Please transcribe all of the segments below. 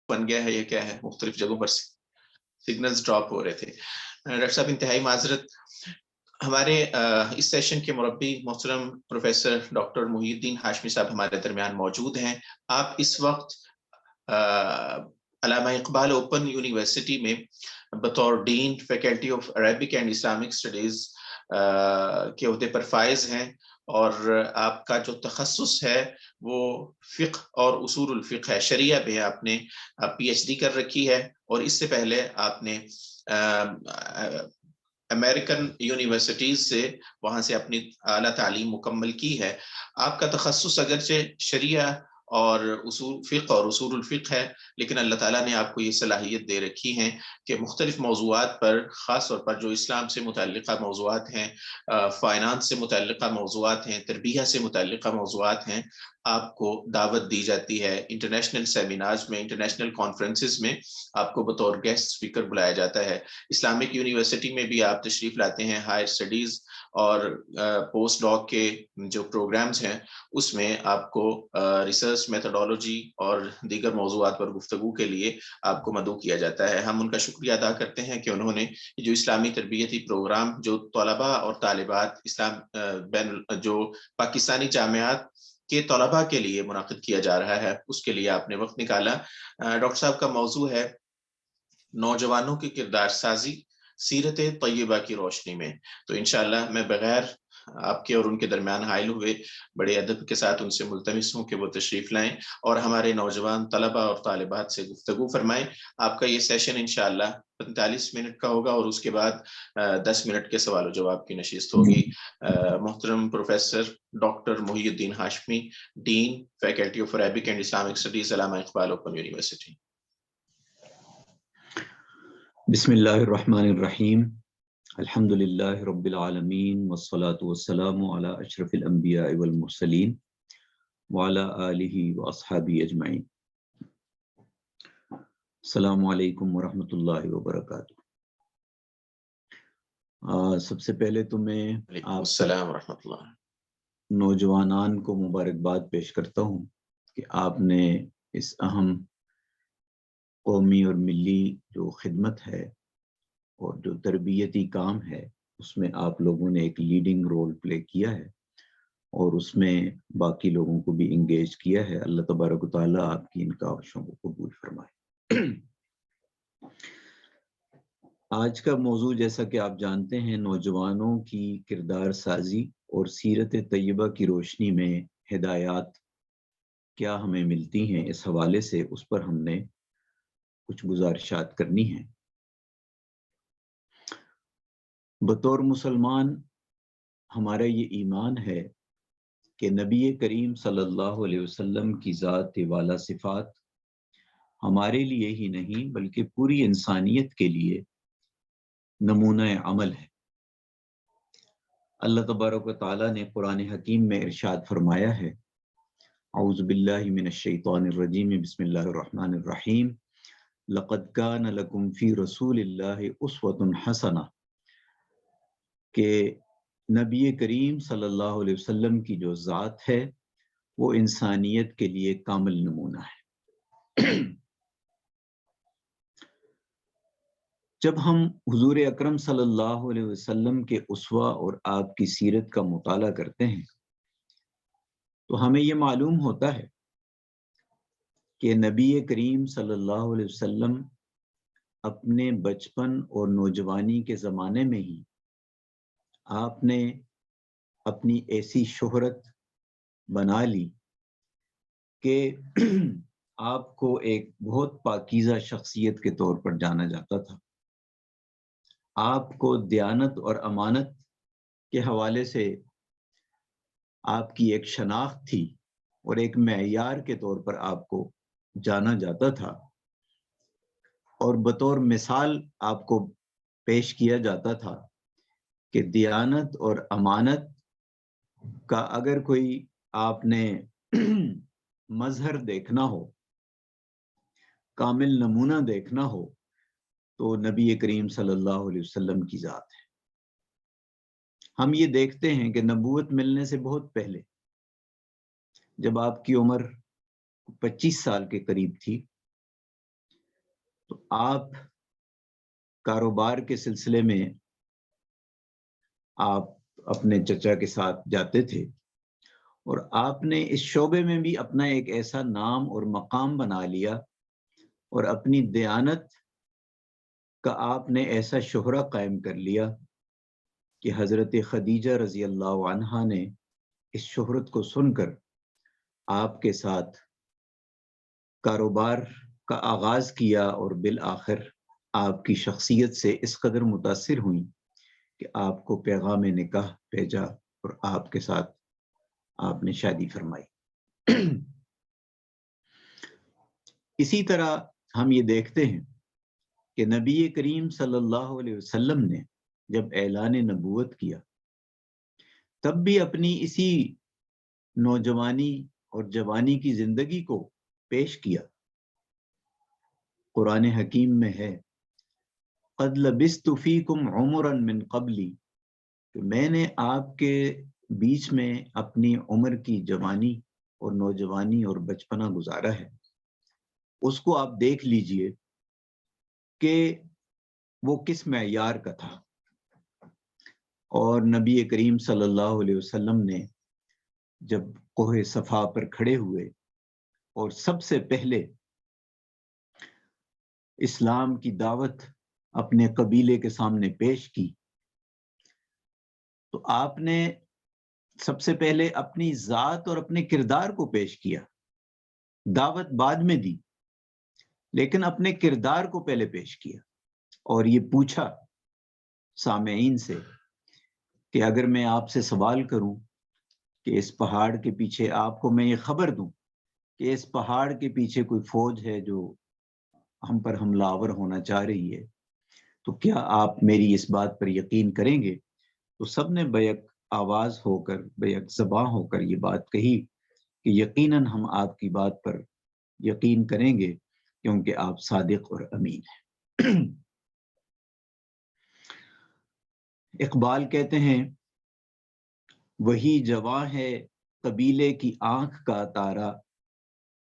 بن گیا ہے، یہ کیا ہے؟ مختلف جگہوں پر سگنلز ڈراپ ہو رہے تھے۔ ڈاکٹر صاحب انتہائی معذرت، ہمارے اس سیشن کے مربی محترم professor doctor Mohiuddin Hashmi صاحب ہمارے درمیان موجود ہیں۔ آپ اس وقت علامہ اقبال اوپن یونیورسٹی میں بطور dean faculty of Arabic and Islamic studies کے عہدے پر فائز ہیں، اور آپ کا جو تخصص ہے وہ فقہ اور اصول الفقہ ہے، شریعہ میں آپ نے پی ایچ ڈی کر رکھی ہے، اور اس سے پہلے آپ نے امریکن یونیورسٹیز سے وہاں سے اپنی اعلیٰ تعلیم مکمل کی ہے۔ آپ کا تخصص اگرچہ شریعہ اور اصول فقہ اور اصول الفقہ ہے، لیکن اللہ تعالیٰ نے آپ کو یہ صلاحیت دے رکھی ہیں کہ مختلف موضوعات پر، خاص طور پر جو اسلام سے متعلقہ موضوعات ہیں، فائنانس سے متعلقہ موضوعات ہیں، تربیہ سے متعلقہ موضوعات ہیں، آپ کو دعوت دی جاتی ہے۔ انٹرنیشنل سیمینارز میں، انٹرنیشنل کانفرنسز میں آپ کو بطور گیسٹ اسپیکر بلایا جاتا ہے۔ اسلامک یونیورسٹی میں بھی آپ تشریف لاتے ہیں، ہائر اسٹڈیز اور پوسٹ ڈاک کے جو پروگرامز ہیں اس میں آپ کو ریسرچ میتھڈالوجی اور دیگر موضوعات پر گفتگو کے لیے آپ کو مدعو کیا جاتا ہے۔ ہم ان کا شکریہ ادا کرتے ہیں کہ انہوں نے جو اسلامی تربیتی پروگرام جو طلباء اور طالبات جو پاکستانی جامعات کے طلباء کے لیے منعقد کیا جا رہا ہے، اس کے لیے آپ نے وقت نکالا۔ ڈاکٹر صاحب کا موضوع ہے نوجوانوں کی کردار سازی سیرت طیبہ کی روشنی میں۔ تو انشاءاللہ میں بغیر آپ کے اور ان کے درمیان حائل ہوئے بڑے ادب کے ساتھ ان سے ملتمس ہوں کہ وہ تشریف لائیں اور ہمارے نوجوان طلباء اور طالبات سے گفتگو فرمائیں۔ آپ کا یہ سیشن انشاءاللہ 45 منٹ کا ہوگا، اور اس کے بعد 10 منٹ کے سوال و جواب کی نشست ہوگی۔ محترم professor doctor Mohiuddin Hashmi, dean faculty of Arabic and Islamic studies, Allama Iqbal open university. بسم اللہ الرحمن الرحیم، الحمد للہ رب العالمین، والصلاة والسلام علی اشرف الانبیاء والمرسلین وعلی آلہ واصحابہ اجمعین۔ السلام علیکم ورحمۃ اللہ وبرکاتہ۔ سب سے پہلے تو میں آپ السلام ورحمۃ اللہ نوجوانان کو مبارکباد پیش کرتا ہوں کہ آپ نے اس اہم قومی اور ملی جو خدمت ہے اور جو تربیتی کام ہے اس میں آپ لوگوں نے ایک لیڈنگ رول پلے کیا ہے، اور اس میں باقی لوگوں کو بھی انگیج کیا ہے۔ اللہ تبارک و تعالیٰ آپ کی ان کاوشوں کو قبول فرمائے۔ آج کا موضوع جیسا کہ آپ جانتے ہیں، نوجوانوں کی کردار سازی اور سیرت طیبہ کی روشنی میں ہدایات کیا ہمیں ملتی ہیں، اس حوالے سے اس پر ہم نے کچھ گزارشات کرنی ہیں۔ بطور مسلمان ہمارا یہ ایمان ہے کہ نبی کریم صلی اللہ علیہ وسلم کی ذات والا صفات ہمارے لیے ہی نہیں بلکہ پوری انسانیت کے لیے نمونہ عمل ہے۔ اللہ تبارک و تعالیٰ نے قرآن حکیم میں ارشاد فرمایا ہے، اعوذ باللہ من الشیطان الرجیم، بسم اللہ الرحمن الرحیم، لقد کان لکم فی رسول اللہ اسوۃ حسنہ، کہ نبی کریم صلی اللہ علیہ وسلم کی جو ذات ہے وہ انسانیت کے لیے کامل نمونہ ہے۔ جب ہم حضور اکرم صلی اللہ علیہ وسلم کے اسوہ اور آپ کی سیرت کا مطالعہ کرتے ہیں تو ہمیں یہ معلوم ہوتا ہے کہ نبی کریم صلی اللہ علیہ وسلم اپنے بچپن اور نوجوانی کے زمانے میں ہی آپ نے اپنی ایسی شہرت بنا لی کہ آپ کو ایک بہت پاکیزہ شخصیت کے طور پر جانا جاتا تھا۔ آپ کو دیانت اور امانت کے حوالے سے آپ کی ایک شناخت تھی اور ایک معیار کے طور پر آپ کو جانا جاتا تھا، اور بطور مثال آپ کو پیش کیا جاتا تھا کہ دیانت اور امانت کا اگر کوئی آپ نے مظہر دیکھنا ہو، کامل نمونہ دیکھنا ہو، تو نبی کریم صلی اللہ علیہ وسلم کی ذات ہے۔ ہم یہ دیکھتے ہیں کہ نبوت ملنے سے بہت پہلے، جب آپ کی عمر 25 سال کے قریب تھی، تو آپ کاروبار کے سلسلے میں آپ اپنے چچا کے ساتھ جاتے تھے، اور آپ نے اس شعبے میں بھی اپنا ایک ایسا نام اور مقام بنا لیا، اور اپنی دیانت کا آپ نے ایسا شہرہ قائم کر لیا کہ حضرت خدیجہ رضی اللہ عنہا نے اس شہرت کو سن کر آپ کے ساتھ کاروبار کا آغاز کیا، اور بالآخر آپ کی شخصیت سے اس قدر متاثر ہوئیں کہ آپ کو پیغام نکاح بھیجا اور آپ کے ساتھ آپ نے شادی فرمائی۔ اسی طرح ہم یہ دیکھتے ہیں کہ نبی کریم صلی اللہ علیہ وسلم نے جب اعلان نبوت کیا تب بھی اپنی اسی نوجوانی اور جوانی کی زندگی کو پیش کیا۔ قرآن حکیم میں ہے قد لبثت فیکم عمرا من قبلی، کہ میں نے آپ کے بیچ میں اپنی عمر کی جوانی اور نوجوانی اور بچپنا گزارا ہے۔ اس کو آپ دیکھ لیجئے کہ وہ کس معیار کا تھا۔ اور نبی کریم صلی اللہ علیہ وسلم نے جب کوہ صفا پر کھڑے ہوئے اور سب سے پہلے اسلام کی دعوت اپنے قبیلے کے سامنے پیش کی، تو آپ نے سب سے پہلے اپنی ذات اور اپنے کردار کو پیش کیا۔ دعوت بعد میں دی، لیکن اپنے کردار کو پہلے پیش کیا، اور یہ پوچھا سامعین سے کہ اگر میں آپ سے سوال کروں کہ اس پہاڑ کے پیچھے، آپ کو میں یہ خبر دوں کہ اس پہاڑ کے پیچھے کوئی فوج ہے جو ہم پر حملہ آور ہونا چاہ رہی ہے، تو کیا آپ میری اس بات پر یقین کریں گے؟ تو سب نے بیک آواز ہو کر، بیک زباں ہو کر یہ بات کہی کہ یقیناً ہم آپ کی بات پر یقین کریں گے، کیونکہ آپ صادق اور امین ہیں۔ اقبال کہتے ہیں وہی جواں ہے قبیلے کی آنکھ کا تارا،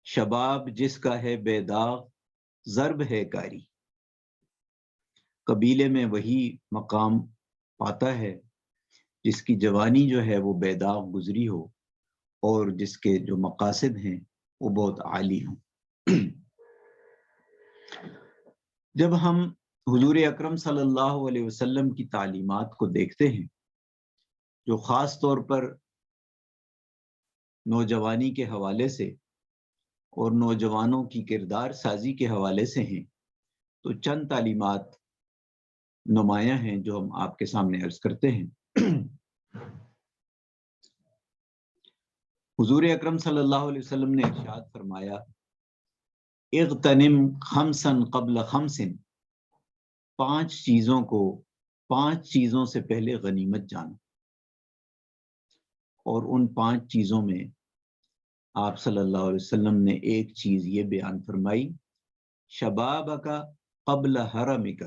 شباب جس کا ہے بے داغ ضرب ہے کاری۔ قبیلے میں وہی مقام پاتا ہے جس کی جوانی جو ہے وہ بے داغ گزری ہو، اور جس کے جو مقاصد ہیں وہ بہت عالی ہوں۔ جب ہم حضور اکرم صلی اللہ علیہ وسلم کی تعلیمات کو دیکھتے ہیں، جو خاص طور پر نوجوانی کے حوالے سے اور نوجوانوں کی کردار سازی کے حوالے سے ہیں، تو چند تعلیمات نمایاں ہیں جو ہم آپ کے سامنے عرض کرتے ہیں۔ حضور اکرم صلی اللہ علیہ وسلم نے ارشاد فرمایا اغتنم خمسا قبل خمس، 5 چیزوں کو 5 چیزوں سے پہلے غنیمت جانو۔ اور ان 5 چیزوں میں آپ صلی اللہ علیہ وسلم نے ایک چیز یہ بیان فرمائی شبابک قبل حرمک،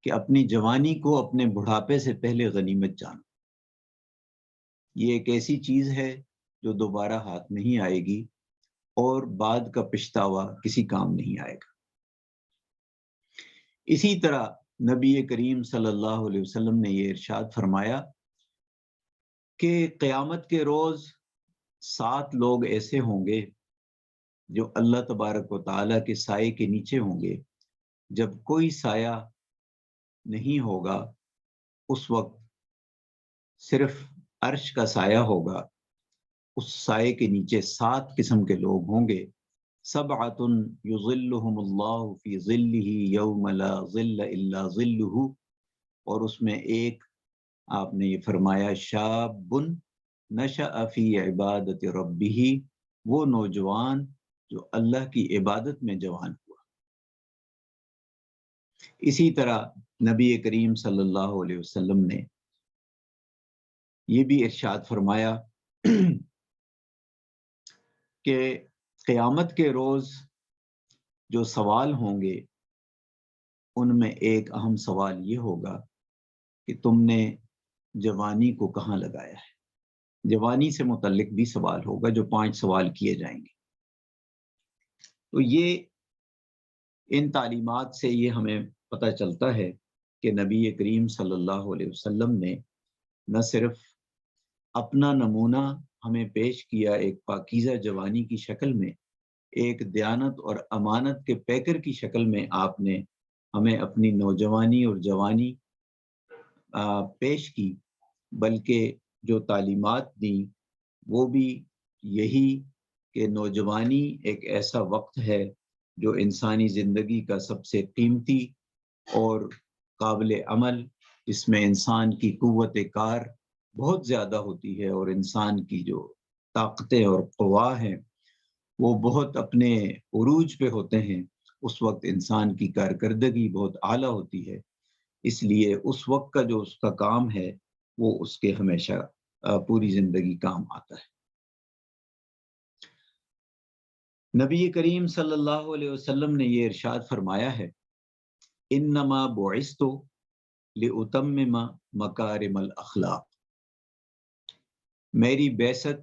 کہ اپنی جوانی کو اپنے بڑھاپے سے پہلے غنیمت جانو۔ یہ ایک ایسی چیز ہے جو دوبارہ ہاتھ نہیں آئے گی، اور بعد کا پچھتاوا کسی کام نہیں آئے گا۔ اسی طرح نبی کریم صلی اللہ علیہ وسلم نے یہ ارشاد فرمایا کہ قیامت کے روز 7 لوگ ایسے ہوں گے جو اللہ تبارک و تعالیٰ کے سائے کے نیچے ہوں گے، جب کوئی سایہ نہیں ہوگا، اس وقت صرف عرش کا سایہ ہوگا۔ اس سائے کے نیچے 7 قسم کے لوگ ہوں گے۔ سبعۃ یظلہم اللہ فی ظلہ یوم لا ظل الا ظلہ، اور اس میں ایک آپ نے یہ فرمایا شاب نشأ فی عبادت ربہ، وہ نوجوان جو اللہ کی عبادت میں جوان ہوا۔ اسی طرح نبی کریم صلی اللہ علیہ وسلم نے یہ بھی ارشاد فرمایا کہ قیامت کے روز جو سوال ہوں گے ان میں ایک اہم سوال یہ ہوگا کہ تم نے جوانی کو کہاں لگایا ہے۔ جوانی سے متعلق بھی سوال ہوگا، جو 5 سوال کیے جائیں گے۔ تو یہ ان تعلیمات سے یہ ہمیں پتہ چلتا ہے کہ نبی کریم صلی اللہ علیہ وسلم نے نہ صرف اپنا نمونہ ہمیں پیش کیا ایک پاکیزہ جوانی کی شکل میں، ایک دیانت اور امانت کے پیکر کی شکل میں آپ نے ہمیں اپنی نوجوانی اور جوانی پیش کی، بلکہ جو تعلیمات دیں وہ بھی یہی کہ نوجوانی ایک ایسا وقت ہے جو انسانی زندگی کا سب سے قیمتی اور قابل عمل، جس میں انسان کی قوت کار بہت زیادہ ہوتی ہے اور انسان کی جو طاقتیں اور قوا ہیں وہ بہت اپنے عروج پہ ہوتے ہیں۔ اس وقت انسان کی کارکردگی بہت اعلیٰ ہوتی ہے، اس لیے اس وقت کا جو اس کا کام ہے وہ اس کے ہمیشہ پوری زندگی کام آتا ہے۔ نبی کریم صلی اللہ علیہ وسلم نے یہ ارشاد فرمایا ہے، انما بعثت لأتمم مکارم الاخلاق، میری بعثت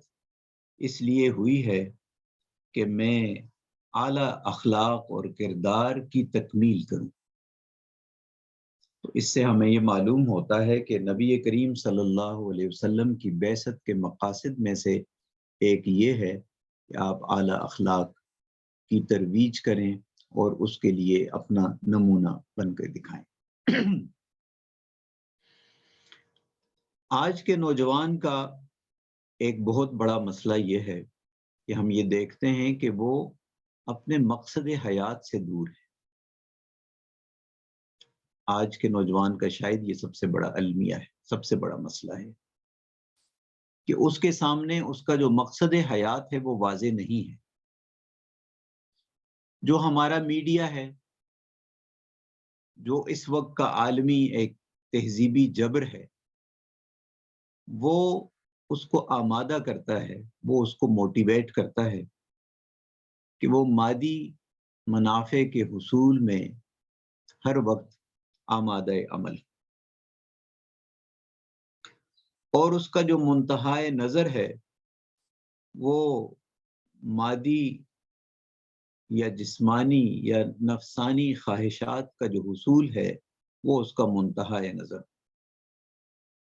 اس لیے ہوئی ہے کہ میں اعلیٰ اخلاق اور کردار کی تکمیل کروں۔ تو اس سے ہمیں یہ معلوم ہوتا ہے کہ نبی کریم صلی اللہ علیہ وسلم کی بعثت کے مقاصد میں سے ایک یہ ہے کہ آپ اعلیٰ اخلاق کی ترویج کریں اور اس کے لیے اپنا نمونہ بن کر دکھائیں۔ آج کے نوجوان کا ایک بہت بڑا مسئلہ یہ ہے کہ ہم یہ دیکھتے ہیں کہ وہ اپنے مقصد حیات سے دور ہے۔ آج کے نوجوان کا شاید یہ سب سے بڑا المیہ ہے، سب سے بڑا مسئلہ ہے کہ اس کے سامنے اس کا جو مقصد حیات ہے وہ واضح نہیں ہے۔ جو ہمارا میڈیا ہے، جو اس وقت کا عالمی ایک تہذیبی جبر ہے، وہ اس کو آمادہ کرتا ہے، وہ اس کو موٹیویٹ کرتا ہے کہ وہ مادی منافع کے حصول میں ہر وقت آمادہ عمل، اور اس کا جو منتہائے نظر ہے وہ مادی یا جسمانی یا نفسانی خواہشات کا جو حصول ہے وہ اس کا منتہائے نظر۔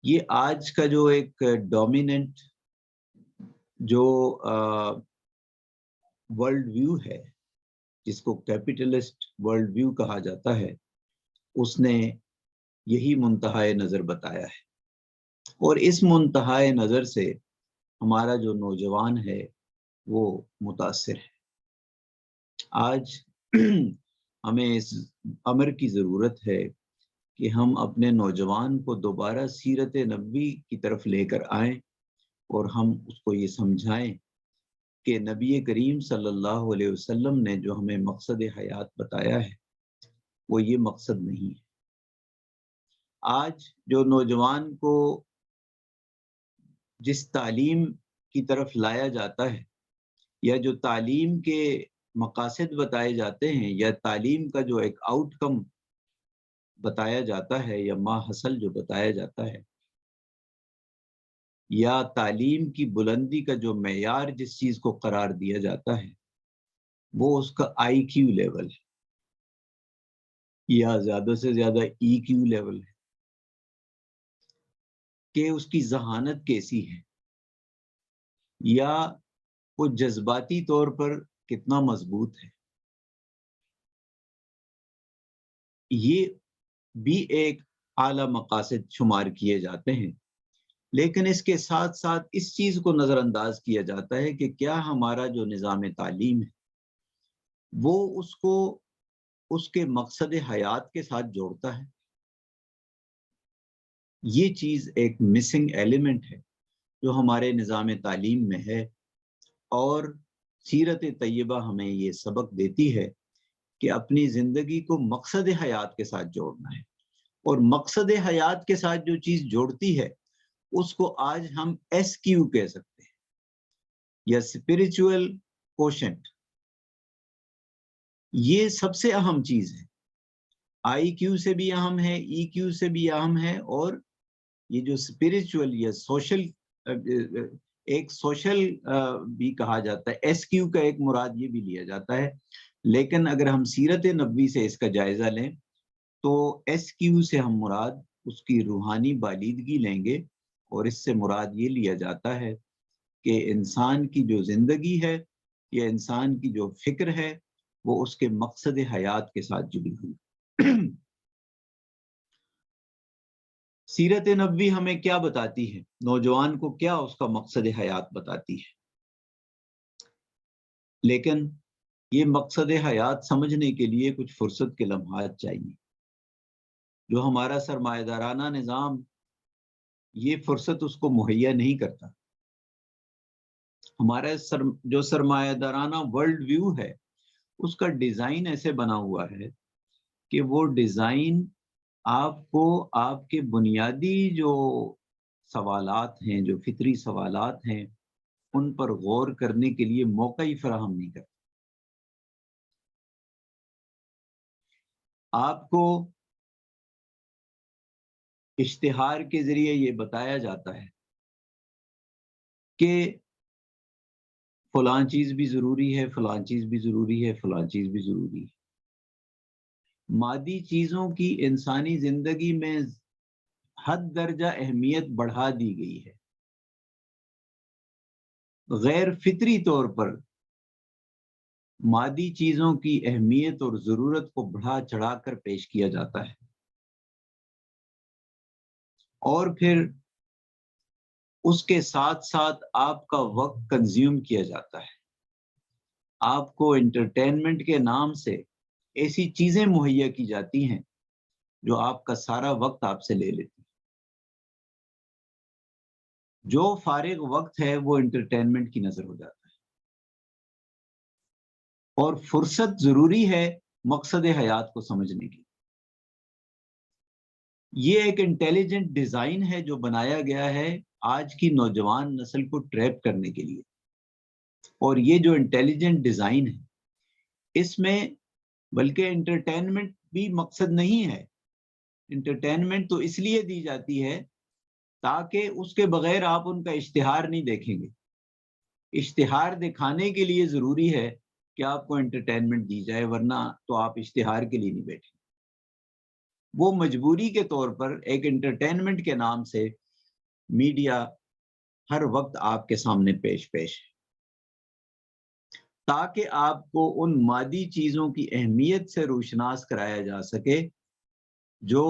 یہ آج کا جو ایک ڈومیننٹ جو ورلڈ ویو ہے، جس کو کیپٹلسٹ ورلڈ ویو کہا جاتا ہے، اس نے یہی منتہائے نظر بتایا ہے، اور اس منتہائے نظر سے ہمارا جو نوجوان ہے وہ متاثر ہے۔ آج ہمیں اس امر کی ضرورت ہے کہ ہم اپنے نوجوان کو دوبارہ سیرت نبوی کی طرف لے کر آئیں اور ہم اس کو یہ سمجھائیں کہ نبی کریم صلی اللہ علیہ وسلم نے جو ہمیں مقصد حیات بتایا ہے وہ یہ مقصد نہیں ہے۔ آج جو نوجوان کو جس تعلیم کی طرف لایا جاتا ہے یا جو تعلیم کے مقاصد بتائے جاتے ہیں یا تعلیم کا جو ایک آؤٹ کم بتایا جاتا ہے یا ما حصل جو بتایا جاتا ہے، یا تعلیم کی بلندی کا جو معیار جس چیز کو قرار دیا جاتا ہے وہ اس کا آئی کیو لیول ہے یا زیادہ سے زیادہ ای کیو لیول ہے، کہ اس کی ذہانت کیسی ہے یا وہ جذباتی طور پر کتنا مضبوط ہے۔ یہ بھی ایک اعلیٰ مقاصد شمار کیے جاتے ہیں، لیکن اس کے ساتھ ساتھ اس چیز کو نظر انداز کیا جاتا ہے کہ کیا ہمارا جو نظام تعلیم ہے وہ اس کو اس کے مقصد حیات کے ساتھ جوڑتا ہے۔ یہ چیز ایک مسنگ ایلیمنٹ ہے جو ہمارے نظام تعلیم میں ہے، اور سیرت طیبہ ہمیں یہ سبق دیتی ہے کہ اپنی زندگی کو مقصد حیات کے ساتھ جوڑنا ہے، اور مقصد حیات کے ساتھ جو چیز جوڑتی ہے اس کو آج ہم ایس کیو کہہ سکتے ہیں یا اسپرچول کوشنٹ۔ یہ سب سے اہم چیز ہے، آئی کیو سے بھی اہم ہے، ای کیو سے بھی اہم ہے، اور یہ جو اسپرچول یا سوشل ایک سوشل بھی کہا جاتا ہے، ایس کیو کا ایک مراد یہ بھی لیا جاتا ہے لیکن اگر ہم سیرت نبوی سے اس کا جائزہ لیں تو ایس کیو سے ہم مراد اس کی روحانی بالیدگی لیں گے، اور اس سے مراد یہ لیا جاتا ہے کہ انسان کی جو زندگی ہے یا انسان کی جو فکر ہے وہ اس کے مقصد حیات کے ساتھ جڑی ہوئی۔ سیرت نبوی ہمیں کیا بتاتی ہے، نوجوان کو کیا اس کا مقصد حیات بتاتی ہے، لیکن یہ مقصد حیات سمجھنے کے لیے کچھ فرصت کے لمحات چاہیے۔ جو ہمارا سرمایہ دارانہ نظام یہ فرصت اس کو مہیا نہیں کرتا۔ ہمارا جو سرمایہ دارانہ ورلڈ ویو ہے اس کا ڈیزائن ایسے بنا ہوا ہے کہ وہ ڈیزائن آپ کو آپ کے بنیادی جو سوالات ہیں، جو فطری سوالات ہیں، ان پر غور کرنے کے لیے موقع ہی فراہم نہیں کرتا۔ آپ کو اشتہار کے ذریعے یہ بتایا جاتا ہے کہ فلاں چیز بھی ضروری ہے، فلاں چیز بھی ضروری ہے، فلاں چیز بھی ضروری ہے۔ مادی چیزوں کی انسانی زندگی میں حد درجہ اہمیت بڑھا دی گئی ہے۔ غیر فطری طور پر مادی چیزوں کی اہمیت اور ضرورت کو بڑھا چڑھا کر پیش کیا جاتا ہے، اور پھر اس کے ساتھ ساتھ آپ کا وقت کنزیوم کیا جاتا ہے۔ آپ کو انٹرٹینمنٹ کے نام سے ایسی چیزیں مہیا کی جاتی ہیں جو آپ کا سارا وقت آپ سے لے لیتی ہیں۔ جو فارغ وقت ہے وہ انٹرٹینمنٹ کی نظر ہو جاتا ہے، اور فرصت ضروری ہے مقصد حیات کو سمجھنے کی۔ یہ ایک انٹیلیجنٹ ڈیزائن ہے جو بنایا گیا ہے آج کی نوجوان نسل کو ٹریپ کرنے کے لیے، اور یہ جو انٹیلیجنٹ ڈیزائن ہے اس میں بلکہ انٹرٹینمنٹ بھی مقصد نہیں ہے۔ انٹرٹینمنٹ تو اس لیے دی جاتی ہے تاکہ اس کے بغیر آپ ان کا اشتہار نہیں دیکھیں گے۔ اشتہار دکھانے کے لیے ضروری ہے کہ آپ کو انٹرٹینمنٹ دی جائے، ورنہ تو آپ اشتہار کے لیے نہیں بیٹھیں۔ وہ مجبوری کے طور پر ایک انٹرٹینمنٹ کے نام سے میڈیا ہر وقت آپ کے سامنے پیش ہے، تاکہ آپ کو ان مادی چیزوں کی اہمیت سے روشناس کرایا جا سکے جو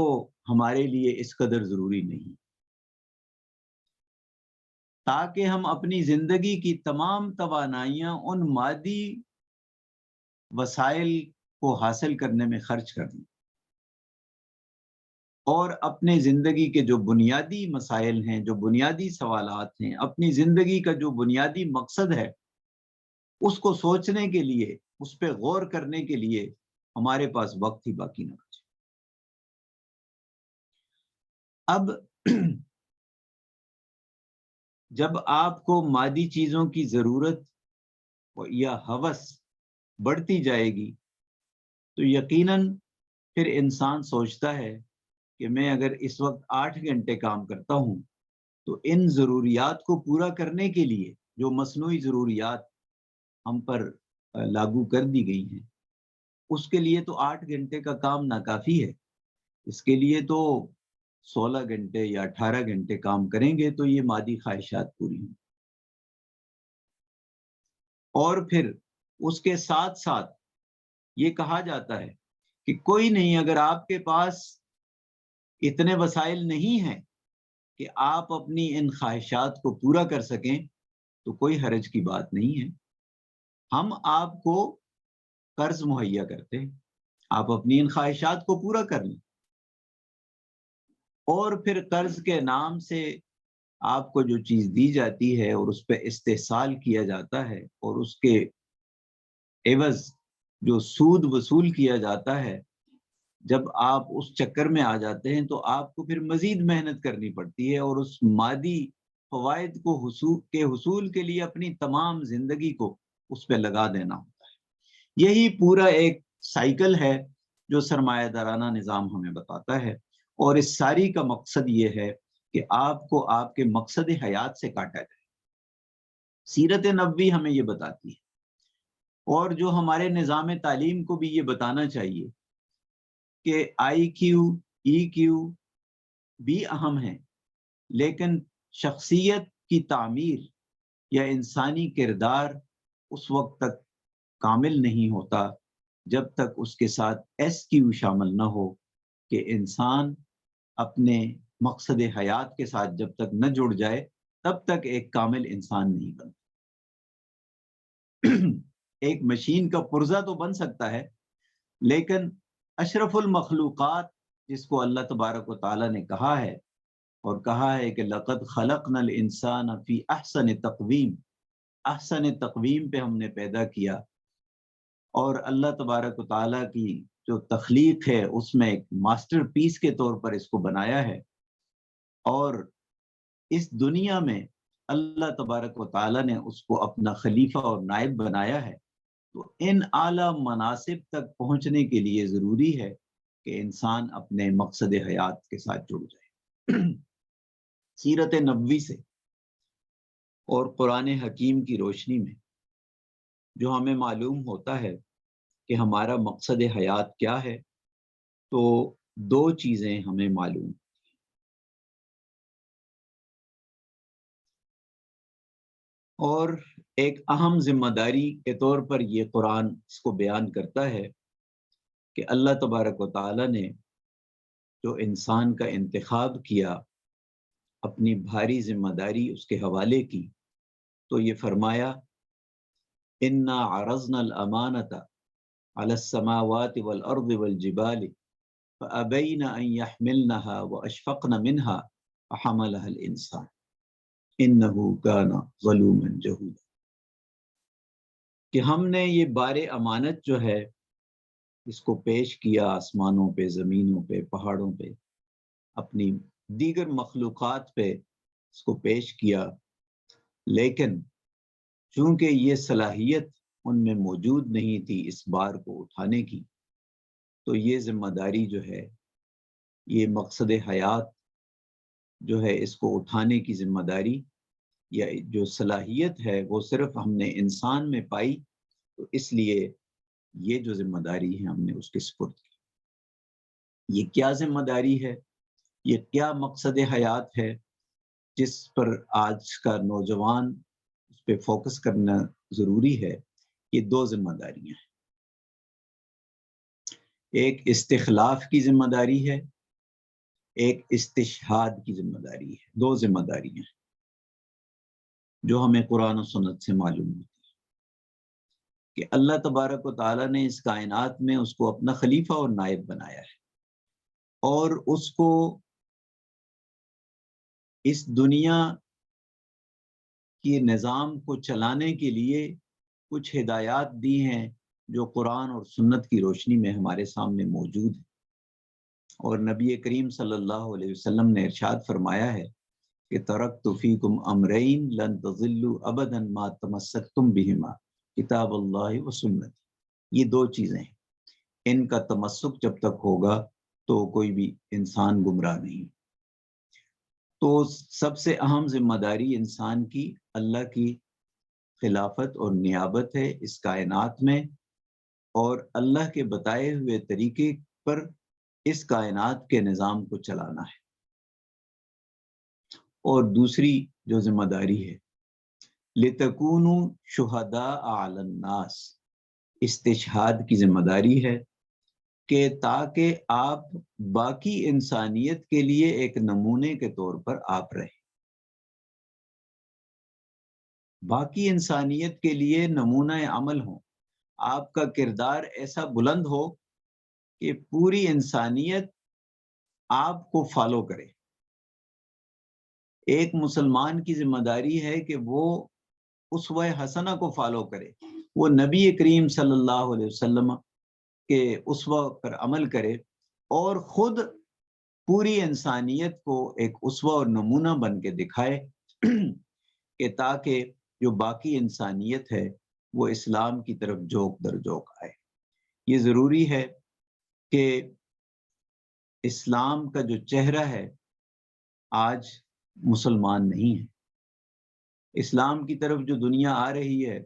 ہمارے لیے اس قدر ضروری نہیں، تاکہ ہم اپنی زندگی کی تمام توانائیاں ان مادی وسائل کو حاصل کرنے میں خرچ کر دیں، اور اپنے زندگی کے جو بنیادی مسائل ہیں، جو بنیادی سوالات ہیں، اپنی زندگی کا جو بنیادی مقصد ہے اس کو سوچنے کے لیے، اس پہ غور کرنے کے لیے ہمارے پاس وقت ہی باقی نہ بچے۔ اب جب آپ کو مادی چیزوں کی ضرورت یا ہوس بڑھتی جائے گی تو یقیناً پھر انسان سوچتا ہے کہ میں اگر اس وقت 8 گھنٹے کام کرتا ہوں تو ان ضروریات کو پورا کرنے کے لیے جو مصنوعی ضروریات ہم پر لاگو کر دی گئی ہیں اس کے لیے تو 8 گھنٹے کا کام ناکافی ہے، اس کے لیے تو 16 گھنٹے یا 18 گھنٹے کام کریں گے تو یہ مادی خواہشات پوری ہوں۔ اور پھر اس کے ساتھ ساتھ یہ کہا جاتا ہے کہ کوئی نہیں، اگر آپ کے پاس اتنے وسائل نہیں ہیں کہ آپ اپنی ان خواہشات کو پورا کر سکیں تو کوئی حرج کی بات نہیں ہے، ہم آپ کو قرض مہیا کرتے ہیں، آپ اپنی ان خواہشات کو پورا کر لیں، اور پھر قرض کے نام سے آپ کو جو چیز دی جاتی ہے اور اس پہ استحصال کیا جاتا ہے اور اس کے عوض جو سود وصول کیا جاتا ہے، جب آپ اس چکر میں آ جاتے ہیں تو آپ کو پھر مزید محنت کرنی پڑتی ہے اور اس مادی فوائد کو حصول کے لیے اپنی تمام زندگی کو اس پہ لگا دینا ہوتا ہے۔ یہی پورا ایک سائیکل ہے جو سرمایہ دارانہ نظام ہمیں بتاتا ہے، اور اس ساری کا مقصد یہ ہے کہ آپ کو آپ کے مقصد حیات سے کاٹا جائے۔ سیرت نبوی ہمیں یہ بتاتی ہے اور جو ہمارے نظام تعلیم کو بھی یہ بتانا چاہیے کہ آئی کیو، ای کیو بھی اہم ہیں، لیکن شخصیت کی تعمیر یا انسانی کردار اس وقت تک کامل نہیں ہوتا جب تک اس کے ساتھ ایس کیو شامل نہ ہو، کہ انسان اپنے مقصد حیات کے ساتھ جب تک نہ جڑ جائے تب تک ایک کامل انسان نہیں بنتا۔ ایک مشین کا پرزہ تو بن سکتا ہے، لیکن اشرف المخلوقات جس کو اللہ تبارک و تعالیٰ نے کہا ہے، اور کہا ہے کہ لقد خلقنا الانسان فی احسن تقویم، احسن تقویم پہ ہم نے پیدا کیا، اور اللہ تبارک و تعالیٰ کی جو تخلیق ہے اس میں ایک ماسٹر پیس کے طور پر اس کو بنایا ہے، اور اس دنیا میں اللہ تبارک و تعالیٰ نے اس کو اپنا خلیفہ اور نائب بنایا ہے۔ تو ان اعلیٰ مناصب تک پہنچنے کے لیے ضروری ہے کہ انسان اپنے مقصد حیات کے ساتھ جڑ جائے۔ سیرت نبوی سے اور قرآن حکیم کی روشنی میں جو ہمیں معلوم ہوتا ہے کہ ہمارا مقصد حیات کیا ہے، تو دو چیزیں ہمیں معلوم، اور ایک اہم ذمہ داری کے طور پر یہ قرآن اس کو بیان کرتا ہے کہ اللہ تبارک و تعالیٰ نے جو انسان کا انتخاب کیا، اپنی بھاری ذمہ داری اس کے حوالے کی، تو یہ فرمایا انا عرضنا الامانۃ علی السماوات والارض والجبال فابین ان يحملنها واشفقن منها وحملها الانسان انه كان ظلوما جہولا، کہ ہم نے یہ بار امانت جو ہے اس کو پیش کیا آسمانوں پہ، زمینوں پہ، پہاڑوں پہ، اپنی دیگر مخلوقات پہ اس کو پیش کیا، لیکن چونکہ یہ صلاحیت ان میں موجود نہیں تھی اس بار کو اٹھانے کی، تو یہ ذمہ داری جو ہے، یہ مقصد حیات جو ہے، اس کو اٹھانے کی ذمہ داری یا جو صلاحیت ہے وہ صرف ہم نے انسان میں پائی، تو اس لیے یہ جو ذمہ داری ہے ہم نے اس کے سپرد کی۔ یہ کیا ذمہ داری ہے، یہ کیا مقصد حیات ہے جس پر آج کا نوجوان اس پہ فوکس کرنا ضروری ہے؟ یہ دو ذمہ داریاں ہیں، ایک استخلاف کی ذمہ داری ہے، ایک استشہاد کی ذمہ داری ہے۔ دو ذمہ داریاں ہیں جو ہمیں قرآن و سنت سے معلوم ہوتی ہے کہ اللہ تبارک و تعالیٰ نے اس کائنات میں اس کو اپنا خلیفہ اور نائب بنایا ہے، اور اس کو اس دنیا کی نظام کو چلانے کے لیے کچھ ہدایات دی ہیں جو قرآن اور سنت کی روشنی میں ہمارے سامنے موجود ہیں، اور نبی کریم صلی اللہ علیہ وسلم نے ارشاد فرمایا ہے کہ ترکت فیکم امرین لن تضلوا ابدا ما تمسکتم بہما کتاب اللہ و سنت۔ یہ دو چیزیں ہیں، ان کا تمسک جب تک ہوگا تو کوئی بھی انسان گمراہ نہیں۔ تو سب سے اہم ذمہ داری انسان کی اللہ کی خلافت اور نیابت ہے اس کائنات میں، اور اللہ کے بتائے ہوئے طریقے پر اس کائنات کے نظام کو چلانا ہے۔ اور دوسری جو ذمہ داری ہے لِتَكُونُوا شُهَدَاءَ عَلَى النَّاسِ، استشہاد کی ذمہ داری ہے کہ تاکہ آپ باقی انسانیت کے لیے ایک نمونے کے طور پر آپ رہیں، باقی انسانیت کے لیے نمونہ عمل ہوں، آپ کا کردار ایسا بلند ہو کہ پوری انسانیت آپ کو فالو کرے۔ ایک مسلمان کی ذمہ داری ہے کہ وہ اسوہ حسنہ کو فالو کرے، وہ نبی کریم صلی اللہ علیہ وسلم کے اسوہ پر عمل کرے، اور خود پوری انسانیت کو ایک اسوہ اور نمونہ بن کے دکھائے کہ تاکہ جو باقی انسانیت ہے وہ اسلام کی طرف جوک در جوک آئے۔ یہ ضروری ہے کہ اسلام کا جو چہرہ ہے آج مسلمان نہیں ہے۔ اسلام کی طرف جو دنیا آ رہی ہے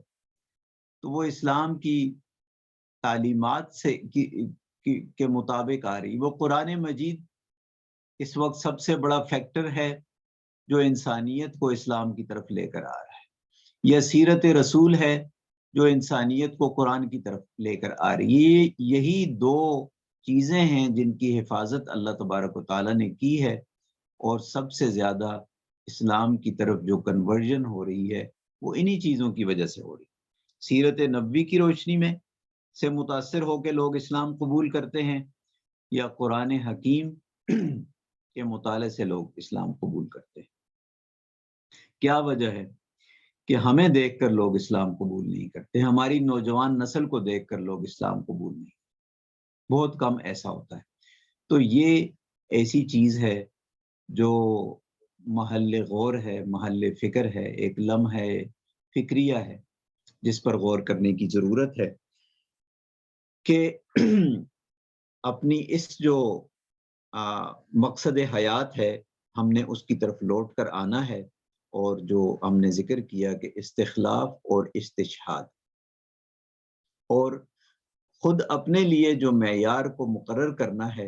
تو وہ اسلام کی تعلیمات سے کے مطابق آ رہی. وہ قرآن مجید اس وقت سب سے بڑا فیکٹر ہے جو انسانیت کو اسلام کی طرف لے کر آ رہا ہے، یا سیرت رسول ہے جو انسانیت کو قرآن کی طرف لے کر آ رہی ہے. یہی دو چیزیں ہیں جن کی حفاظت اللہ تبارک و تعالیٰ نے کی ہے، اور سب سے زیادہ اسلام کی طرف جو کنورژن ہو رہی ہے وہ انہی چیزوں کی وجہ سے ہو رہی ہے. سیرت نبوی کی روشنی میں سے متاثر ہو کے لوگ اسلام قبول کرتے ہیں، یا قرآن حکیم کے مطالعے سے لوگ اسلام قبول کرتے ہیں. کیا وجہ ہے کہ ہمیں دیکھ کر لوگ اسلام قبول نہیں کرتے؟ ہماری نوجوان نسل کو دیکھ کر لوگ اسلام قبول نہیں کرتے، بہت کم ایسا ہوتا ہے. تو یہ ایسی چیز ہے جو محل غور ہے، محل فکر ہے، ایک لمحہ فکریہ ہے جس پر غور کرنے کی ضرورت ہے کہ اپنی اس جو مقصد حیات ہے ہم نے اس کی طرف لوٹ کر آنا ہے، اور جو ہم نے ذکر کیا کہ استخلاف اور استشہاد، اور خود اپنے لیے جو معیار کو مقرر کرنا ہے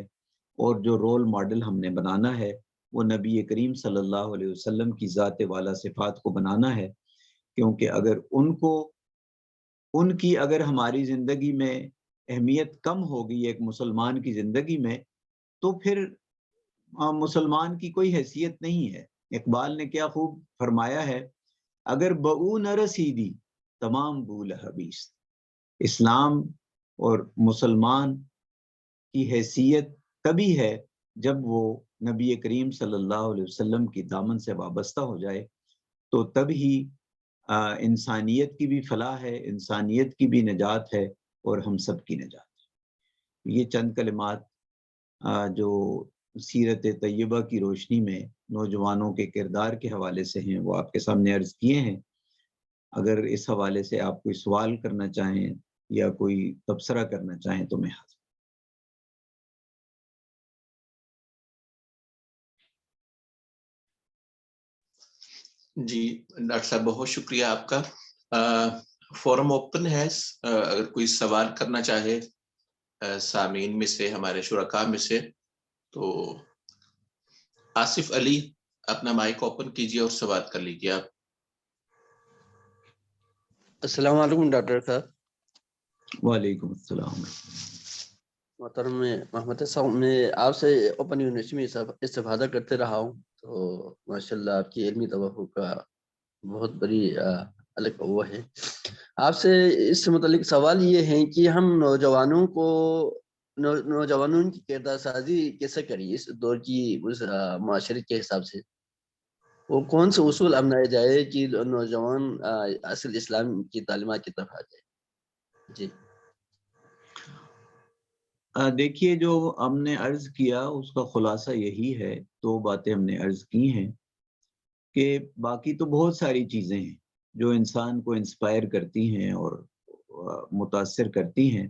اور جو رول ماڈل ہم نے بنانا ہے وہ نبی کریم صلی اللہ علیہ وسلم کی ذات والا صفات کو بنانا ہے. کیونکہ اگر ان کی اگر ہماری زندگی میں اہمیت کم ہوگی ایک مسلمان کی زندگی میں، تو پھر مسلمان کی کوئی حیثیت نہیں ہے. اقبال نے کیا خوب فرمایا ہے، اگر بہو نہ رسیدی تمام بول حبیث. اسلام اور مسلمان کی حیثیت تبھی ہے جب وہ نبی کریم صلی اللہ علیہ وسلم کی دامن سے وابستہ ہو جائے، تو تب ہی انسانیت کی بھی فلاح ہے، انسانیت کی بھی نجات ہے، اور ہم سب کی نجات ہے. یہ چند کلمات جو سیرت طیبہ کی روشنی میں نوجوانوں کے کردار کے حوالے سے ہیں وہ آپ کے سامنے عرض کیے ہیں. اگر اس حوالے سے آپ کوئی سوال کرنا چاہیں یا کوئی تبصرہ کرنا چاہیں تو میں حاضر. جی ڈاکٹر صاحب بہت شکریہ آپ کا. فورم اوپن ہے، اگر کوئی سوال کرنا چاہے سامعین میں سے، ہمارے شرکاء میں سے، تو آصف علی اپنا مائک اوپن کیجیے اور سوال کر لیجیے آپ. السلام علیکم ڈاکٹر صاحب. وعلیکم السلام. محترم محمد صاحب، میں آپ سے اوپن یونیورسٹی میں استفادہ کرتے رہا ہوں، تو ماشاءاللہ آپ کی علمی توقع کا بہت بڑی الگ وہ ہے. آپ سے اس سے متعلق سوال یہ ہے کہ ہم نوجوانوں کی کردار سازی کیسے کریں اس دور کی معاشرے کے حساب سے؟ وہ کون سے اصول اپنائے جائے کہ نوجوان اصل اسلام کی تعلیمات کی طرف آ جائے؟ جی دیکھیے، جو ہم نے عرض کیا اس کا خلاصہ یہی ہے، دو باتیں ہم نے عرض کی ہیں کہ باقی تو بہت ساری چیزیں ہیں جو انسان کو انسپائر کرتی ہیں اور متاثر کرتی ہیں،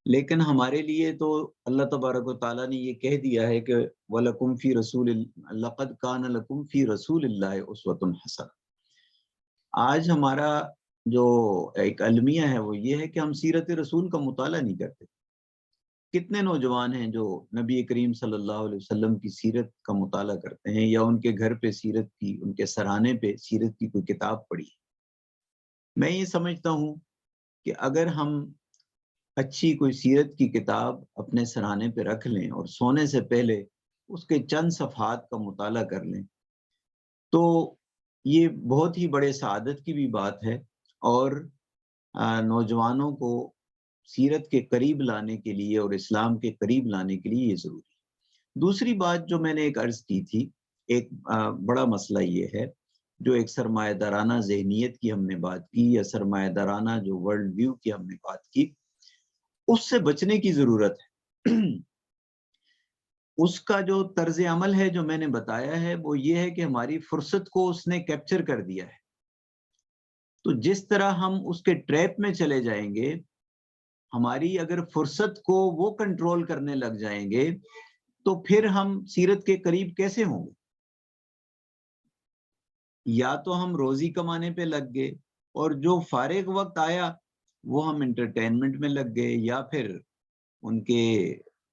لیکن ہمارے لیے تو اللہ تبارک و تعالیٰ نے یہ کہہ دیا ہے کہ وَلَكُمْ فِي رَسُولِ لَقَدْ كَانَ لَكُمْ فِي رَسُولِ اللَّهِ أُسْوَةٌ حَسَنَةٌ. آج ہمارا جو ایک المیہ ہے وہ یہ ہے کہ ہم سیرت رسول کا مطالعہ نہیں کرتے. کتنے نوجوان ہیں جو نبی کریم صلی اللہ علیہ وسلم کی سیرت کا مطالعہ کرتے ہیں، یا ان کے گھر پہ سیرت کی، ان کے سرانے پہ سیرت کی کوئی کتاب پڑھی؟ میں یہ سمجھتا ہوں کہ اگر ہم اچھی کوئی سیرت کی کتاب اپنے سرانے پہ رکھ لیں اور سونے سے پہلے اس کے چند صفحات کا مطالعہ کر لیں تو یہ بہت ہی بڑے سعادت کی بھی بات ہے، اور نوجوانوں کو سیرت کے قریب لانے کے لیے اور اسلام کے قریب لانے کے لیے یہ ضروری ہے. دوسری بات جو میں نے ایک عرض کی تھی، ایک بڑا مسئلہ یہ ہے، جو ایک سرمایہ دارانہ ذہنیت کی ہم نے بات کی، یا سرمایہ دارانہ جو ورلڈ ویو کی ہم نے بات کی، اس سے بچنے کی ضرورت ہے. اس کا جو طرز عمل ہے جو میں نے بتایا ہے وہ یہ ہے کہ ہماری فرصت کو اس نے کیپچر کر دیا ہے. تو جس طرح ہم اس کے ٹریپ میں چلے جائیں گے، ہماری اگر فرصت کو وہ کنٹرول کرنے لگ جائیں گے تو پھر ہم سیرت کے قریب کیسے ہوں گے؟ یا تو ہم روزی کمانے پہ لگ گئے اور جو فارغ وقت آیا وہ ہم انٹرٹینمنٹ میں لگ گئے، یا پھر ان کے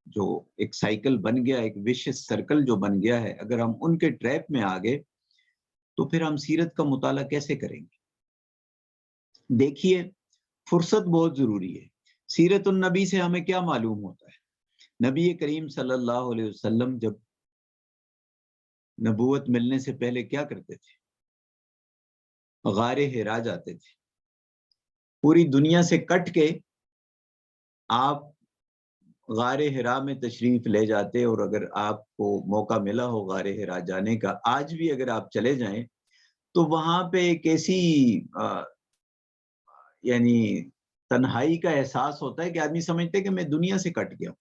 جو ایک سائیکل بن گیا، ایک وشس سرکل جو بن گیا ہے، اگر ہم ان کے ٹریپ میں آ گئے تو پھر ہم سیرت کا مطالعہ کیسے کریں گے؟ دیکھیے، فرصت بہت ضروری ہے۔ سیرت النبی سے ہمیں کیا معلوم ہوتا ہے؟ نبی کریم صلی اللہ علیہ وسلم جب نبوت ملنے سے پہلے کیا کرتے تھے؟ غار حرا جاتے تھے، پوری دنیا سے کٹ کے آپ غار حرا میں تشریف لے جاتے، اور اگر آپ کو موقع ملا ہو غار حرا جانے کا، آج بھی اگر آپ چلے جائیں تو وہاں پہ ایک ایسی یعنی تنہائی کا احساس ہوتا ہے کہ آدمی سمجھتے کہ میں دنیا سے کٹ گیا ہوں۔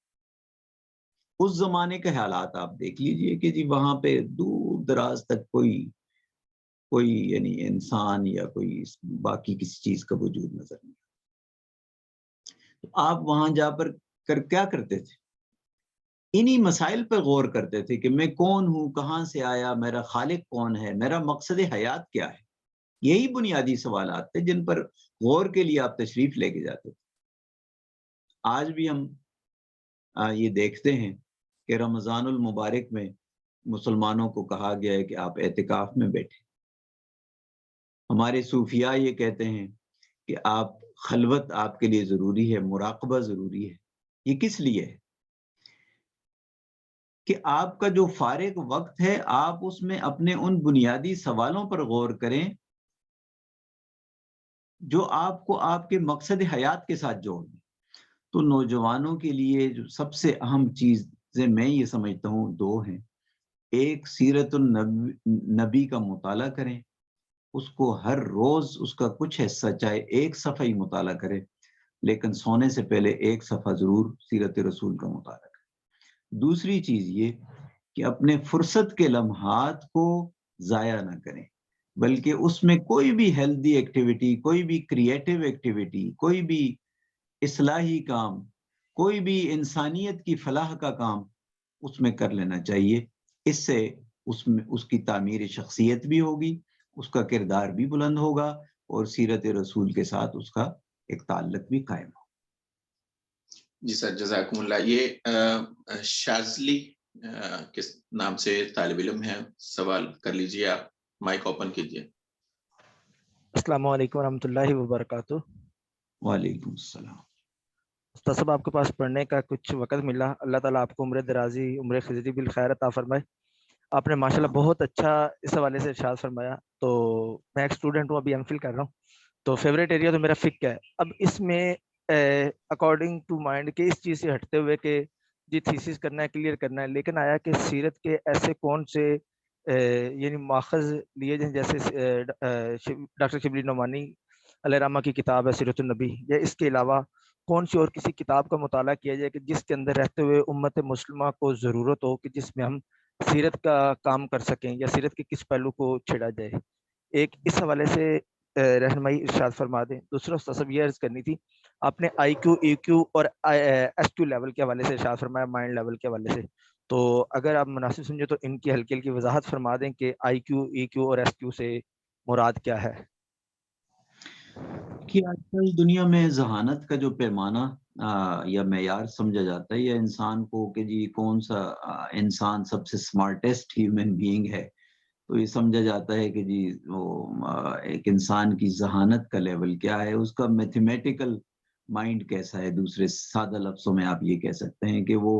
اس زمانے کے حالات آپ دیکھ لیجئے کہ جی وہاں پہ دور دراز تک کوئی یعنی انسان یا کوئی باقی کسی چیز کا وجود نظر نہیں۔ تو آپ وہاں جا کر کیا کرتے تھے؟ انہی مسائل پر غور کرتے تھے کہ میں کون ہوں، کہاں سے آیا، میرا خالق کون ہے، میرا مقصد حیات کیا ہے۔ یہی بنیادی سوالات تھے جن پر غور کے لیے آپ تشریف لے کے جاتے تھے۔ آج بھی ہم یہ دیکھتے ہیں کہ رمضان المبارک میں مسلمانوں کو کہا گیا ہے کہ آپ اعتکاف میں بیٹھے۔ ہمارے صوفیاء یہ کہتے ہیں کہ آپ خلوت آپ کے لیے ضروری ہے، مراقبہ ضروری ہے۔ یہ کس لیے ہے؟ کہ آپ کا جو فارغ وقت ہے آپ اس میں اپنے ان بنیادی سوالوں پر غور کریں جو آپ کو آپ کے مقصد حیات کے ساتھ جوڑ دیں۔ تو نوجوانوں کے لیے جو سب سے اہم چیزیں میں یہ سمجھتا ہوں دو ہیں۔ ایک، سیرت النبی کا مطالعہ کریں، اس کو ہر روز اس کا کچھ حصہ چاہے ایک صفحہ ہی مطالعہ کریں، لیکن سونے سے پہلے ایک صفحہ ضرور سیرت رسول کا مطالعہ کریں۔ دوسری چیز یہ کہ اپنے فرصت کے لمحات کو ضائع نہ کریں، بلکہ اس میں کوئی بھی ہیلدی ایکٹیویٹی، کوئی بھی کریٹیو ایکٹیویٹی، کوئی بھی اصلاحی کام، کوئی بھی انسانیت کی فلاح کا کام اس میں کر لینا چاہیے۔ اس سے اس کی تعمیر شخصیت بھی ہوگی، اس کا کردار بھی بلند ہوگا، اور سیرت رسول کے ساتھ اس کا ایک تعلق بھی قائم ہوگا۔ جی سر، جزاکم اللہ۔ یہ شاذلی کس نام سے طالب علم ہے، سوال کر لیجئے، آپ مائک اوپن کیجئے۔ السلام علیکم ورحمۃ اللہ وبرکاتہ۔ وعلیکم السلام۔ استاد صاحب، آپ کے پاس پڑھنے کا کچھ وقت ملا، اللہ تعالیٰ آپ کو عمر درازی، عمر خضری بالخیر عطا فرمائے۔ آپ نے ماشاءاللہ بہت اچھا اس حوالے سے ارشاد فرمایا۔ تو میں ایک اسٹوڈنٹ ہوں، ابھی ایم فل کر رہا ہوں، تو فیوریٹ ایریا تو میرا فقہ ہے۔ اب اس میں اکارڈنگ ٹو مائنڈ کہ اس چیز سے ہٹتے ہوئے کہ جی تھیسس کرنا ہے، کلیئر کرنا ہے، لیکن آیا کہ سیرت کے ایسے کون سے یعنی ماخذ لیے جائیں، جیسے ڈاکٹر شبلی نعمانی علیہ رحمہ کی کتاب ہے سیرت النبی، یا اس کے علاوہ کون سی اور کسی کتاب کا مطالعہ کیا جائے کہ جس کے اندر رہتے ہوئے امت مسلمہ کو ضرورت ہو کہ جس میں ہم سیرت کا کام کر سکیں، یا سیرت کے کس پہلو کو چھیڑا جائے؟ ایک اس حوالے سے رہنمائی ارشاد فرما دیں۔ دوسرا تصویر یہ عرض کرنی تھی، آپ نے آئی کیو، ای کیو اور ایس کیو لیول کے حوالے سے ارشاد فرمایا، مائنڈ لیول کے حوالے سے، تو اگر آپ مناسب سمجھے تو ان کی ہلکی ہلکی وضاحت فرما دیں کہ آئی کیو، ای کیو اور ایس کیو سے مراد کیا ہے۔ کہ آج کل دنیا میں ذہانت کا جو پیمانہ یا معیار سمجھا جاتا ہے، یا انسان کو کہ جی کون سا انسان سب سے سمارٹیسٹ ہیومن بینگ ہے، تو یہ سمجھا جاتا ہے کہ جی وہ ایک انسان کی ذہانت کا لیول کیا ہے، اس کا میتھمیٹیکل مائنڈ کیسا ہے۔ دوسرے سادہ لفظوں میں آپ یہ کہہ سکتے ہیں کہ وہ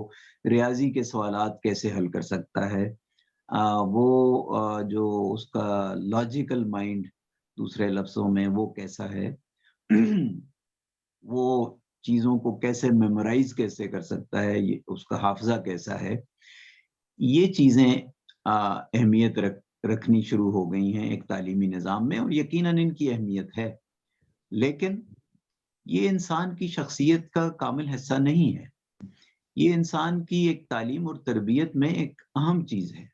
ریاضی کے سوالات کیسے حل کر سکتا ہے، وہ جو اس کا لاجیکل مائنڈ دوسرے لفظوں میں وہ کیسا ہے، وہ چیزوں کو کیسے میمورائز کیسے کر سکتا ہے، اس کا حافظہ کیسا ہے۔ یہ چیزیں اہمیت رکھنی شروع ہو گئی ہیں ایک تعلیمی نظام میں، اور یقیناً ان کی اہمیت ہے، لیکن یہ انسان کی شخصیت کا کامل حصہ نہیں ہے۔ یہ انسان کی ایک تعلیم اور تربیت میں ایک اہم چیز ہے،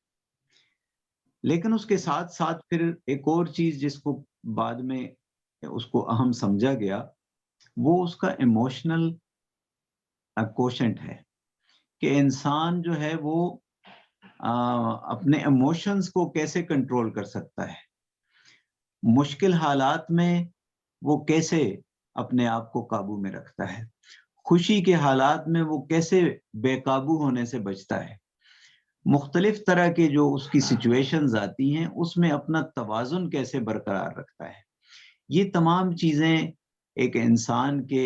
لیکن اس کے ساتھ ساتھ پھر ایک اور چیز جس کو بعد میں اس کو اہم سمجھا گیا، وہ اس کا ایموشنل کوشنٹ ہے، کہ انسان جو ہے وہ اپنے ایموشنز کو کیسے کنٹرول کر سکتا ہے، مشکل حالات میں وہ کیسے اپنے آپ کو قابو میں رکھتا ہے، خوشی کے حالات میں وہ کیسے بے قابو ہونے سے بچتا ہے، مختلف طرح کے جو اس کی سچویشنز آتی ہیں اس میں اپنا توازن کیسے برقرار رکھتا ہے. یہ تمام چیزیں ایک انسان کے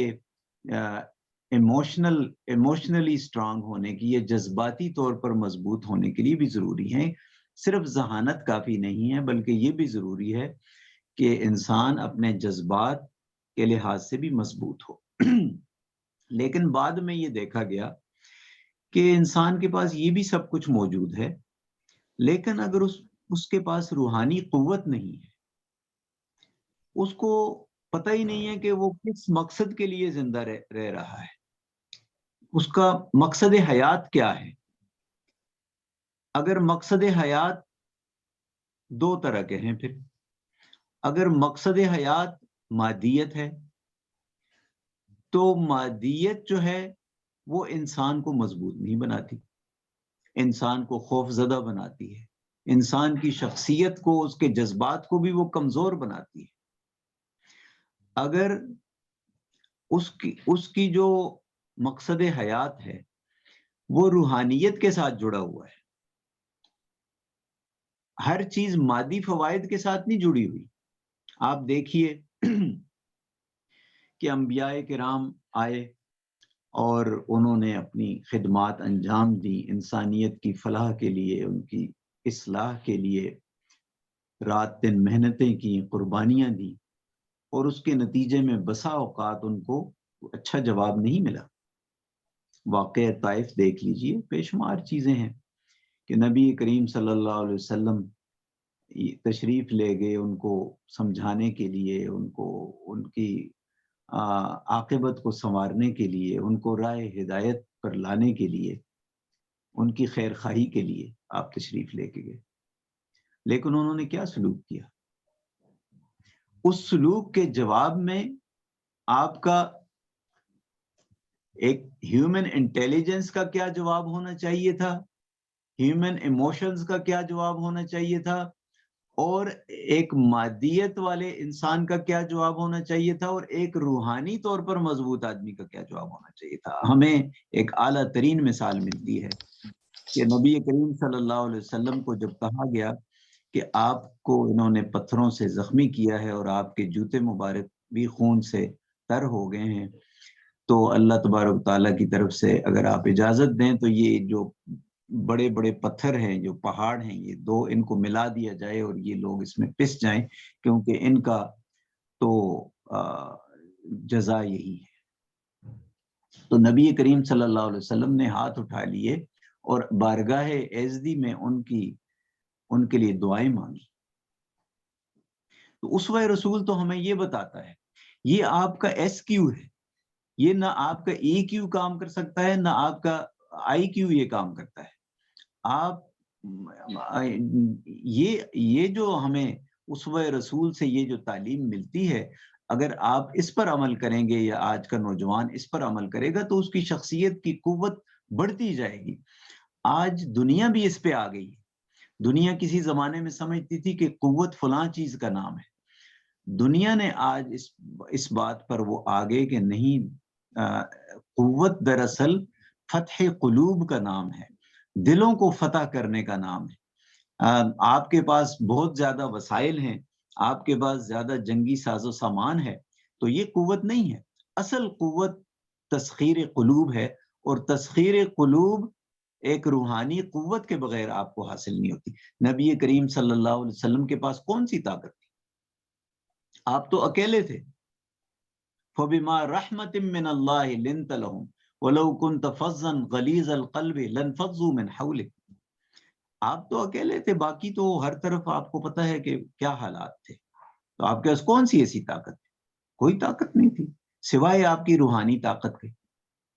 ایموشنلی اسٹرانگ ہونے کی، یا جذباتی طور پر مضبوط ہونے کے لیے بھی ضروری ہیں. صرف ذہانت کافی نہیں ہے، بلکہ یہ بھی ضروری ہے کہ انسان اپنے جذبات کے لحاظ سے بھی مضبوط ہو. لیکن بعد میں یہ دیکھا گیا کہ انسان کے پاس یہ بھی سب کچھ موجود ہے، لیکن اگر اس کے پاس روحانی قوت نہیں ہے، اس کو پتہ ہی نہیں ہے کہ وہ کس مقصد کے لیے زندہ رہ رہا ہے، اس کا مقصد حیات کیا ہے. اگر مقصد حیات دو طرح کے ہیں، پھر اگر مقصد حیات مادیت ہے تو مادیت جو ہے وہ انسان کو مضبوط نہیں بناتی، انسان کو خوف زدہ بناتی ہے، انسان کی شخصیت کو، اس کے جذبات کو بھی وہ کمزور بناتی ہے. اگر اس کی جو مقصد حیات ہے وہ روحانیت کے ساتھ جڑا ہوا ہے، ہر چیز مادی فوائد کے ساتھ نہیں جڑی ہوئی. آپ دیکھیے کہ انبیاء کرام آئے اور انہوں نے اپنی خدمات انجام دی، انسانیت کی فلاح کے لیے، ان کی اصلاح کے لیے رات دن محنتیں کی، قربانیاں دی، اور اس کے نتیجے میں بسا اوقات ان کو اچھا جواب نہیں ملا. واقعہ طائف دیکھ لیجئے، بے شمار چیزیں ہیں کہ نبی کریم صلی اللہ علیہ وسلم تشریف لے گئے ان کو سمجھانے کے لیے، ان کو ان کی عاقبت کو سنوارنے کے لیے، ان کو راہ ہدایت پر لانے کے لیے، ان کی خیر خواہی کے لیے آپ تشریف لے کے گئے. لیکن انہوں نے کیا سلوک کیا؟ اس سلوک کے جواب میں آپ کا ایک ہیومن انٹیلیجنس کا کیا جواب ہونا چاہیے تھا، ہیومن ایموشنز کا کیا جواب ہونا چاہیے تھا، اور ایک مادیت والے انسان کا کیا جواب ہونا چاہیے تھا، اور ایک روحانی طور پر مضبوط آدمی کا کیا جواب ہونا چاہیے تھا. ہمیں ایک اعلیٰ ترین مثال ملتی ہے کہ نبی کریم صلی اللہ علیہ وسلم کو جب کہا گیا کہ آپ کو انہوں نے پتھروں سے زخمی کیا ہے اور آپ کے جوتے مبارک بھی خون سے تر ہو گئے ہیں، تو اللہ تبارک تعالیٰ کی طرف سے اگر آپ اجازت دیں تو یہ جو بڑے بڑے پتھر ہیں، جو پہاڑ ہیں، یہ دو ان کو ملا دیا جائے اور یہ لوگ اس میں پس جائیں، کیونکہ ان کا تو جزا یہی ہے. تو نبی کریم صلی اللہ علیہ وسلم نے ہاتھ اٹھا لیے اور بارگاہ عزدی میں ان کے لیے دعائیں مانگی. تو اسوہ رسول تو ہمیں یہ بتاتا ہے، یہ آپ کا ایس کیو ہے، یہ نہ آپ کا ای کیو کام کر سکتا ہے، نہ آپ کا آئی کیو یہ کام کرتا ہے. آپ یہ جو ہمیں اسوہ رسول سے یہ جو تعلیم ملتی ہے، اگر آپ اس پر عمل کریں گے یا آج کا نوجوان اس پر عمل کرے گا تو اس کی شخصیت کی قوت بڑھتی جائے گی. آج دنیا بھی اس پہ آ گئی ہے. دنیا کسی زمانے میں سمجھتی تھی کہ قوت فلاں چیز کا نام ہے. دنیا نے آج اس بات پر وہ آگے کہ نہیں، قوت دراصل فتح قلوب کا نام ہے، دلوں کو فتح کرنے کا نام ہے. آپ کے پاس بہت زیادہ وسائل ہیں، آپ کے پاس زیادہ جنگی ساز و سامان ہے، تو یہ قوت نہیں ہے. اصل قوت تسخیر قلوب ہے، اور تسخیر قلوب ایک روحانی قوت کے بغیر آپ کو حاصل نہیں ہوتی. نبی کریم صلی اللہ علیہ وسلم کے پاس کون سی طاقت تھی؟ آپ تو اکیلے تھے. فَبِمَا رَحْمَةٍ مِّنَ اللَّهِ لِنْتَ لَهُمْ وَلَوْ كُنْتَ فَظًّا غَلِيظَ الْقَلْبِ لَانفَضُّوا مِنْ حَوْلِكَ. آپ تو اکیلے تھے، باقی تو ہر طرف آپ کو پتہ ہے کہ کیا حالات تھے. تو آپ کے پاس کون سی ایسی طاقت تھی؟ کوئی طاقت نہیں تھی سوائے آپ کی روحانی طاقت کے.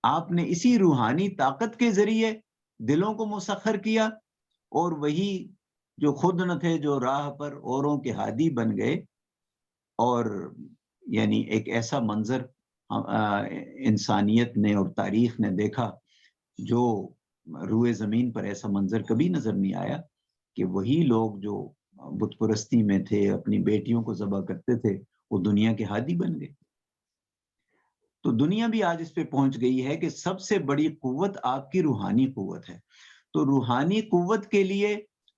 آپ نے اسی روحانی طاقت کے ذریعے دلوں کو مسخر کیا، اور وہی جو خود نہ تھے، جو راہ پر اوروں کے ہادی بن گئے. اور یعنی ایک ایسا منظر انسانیت نے اور تاریخ نے دیکھا جو روئے زمین پر ایسا منظر کبھی نظر نہیں آیا، کہ وہی لوگ جو بت پرستی میں تھے، اپنی بیٹیوں کو ذبح کرتے تھے، وہ دنیا کے ہادی بن گئے. تو دنیا بھی آج اس پہ پہنچ گئی ہے کہ سب سے بڑی قوت آپ کی روحانی قوت ہے. تو روحانی قوت کے لیے